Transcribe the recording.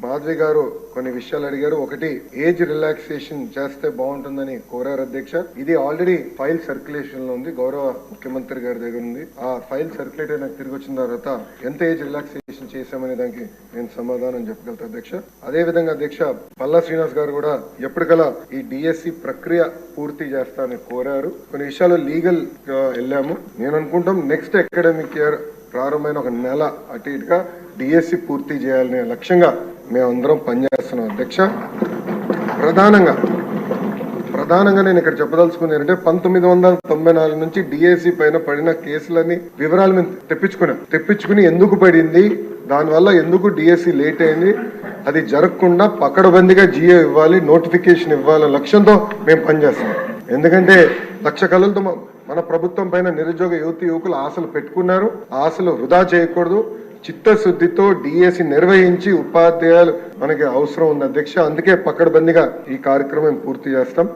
మాధవి గారు కొన్ని విషయాలు అడిగారు. ఒకటి, ఏజ్ రిలాక్సేషన్ చేస్తే బాగుంటుందని కోరారు అధ్యక్ష. ఇది ఆల్రెడీ ఫైల్ సర్క్యులేషన్ లో ఉంది, గౌరవ ముఖ్యమంత్రి గారి దగ్గర ఉంది. ఆ ఫైల్ సర్క్యులేట్ అయినా తిరిగి వచ్చిన తర్వాత ఎంత ఏజ్ రిలాక్సేషన్ చేశామనే దానికి నేను సమాధానం చెప్పగలుగుతా అధ్యక్ష. అదే విధంగా అధ్యక్ష, పల్లా శ్రీనివాస్ గారు కూడా ఎప్పటికలా ఈ డిఎస్సి ప్రక్రియ పూర్తి చేస్తానని కోరారు. కొన్ని విషయాలు లీగల్ గా వెళ్ళాము. నేను అనుకుంటాం నెక్స్ట్ అకాడమిక్ ఇయర్ ప్రారంభమైన ఒక నెల అటు ఇటుగా డిఎస్సి పూర్తి చేయాలనే లక్ష్యంగా మేమందరం పనిచేస్తున్నాం అధ్యక్ష. ప్రధానంగా నేను ఇక్కడ చెప్పదలుచుకున్నాను అంటే 1994 నుంచి డిఎస్సి పైన పడిన కేసులని వివరాలు మేము తెప్పించుకుని ఎందుకు పడింది, దానివల్ల ఎందుకు డిఎస్సి లేట్ అయింది, అది జరగకుండా పకడ్బందీగా జియో ఇవ్వాలి, నోటిఫికేషన్ ఇవ్వాలనే లక్ష్యంతో మేము పనిచేస్తున్నాం. ఎందుకంటే లక్ష కళలతో మన ప్రభుత్వం పైన నిరుద్యోగ యువకులు ఆశలు పెట్టుకున్నారు. ఆశలు వృధా చేయకూడదు. చిత్తశుద్ధితో డిఎస్సి నిర్వహించి ఉపాధ్యాయులు మనకి అవసరం ఉంది అధ్యక్ష. అందుకే పకడ్బందీగా ఈ కార్యక్రమం పూర్తి చేస్తాం.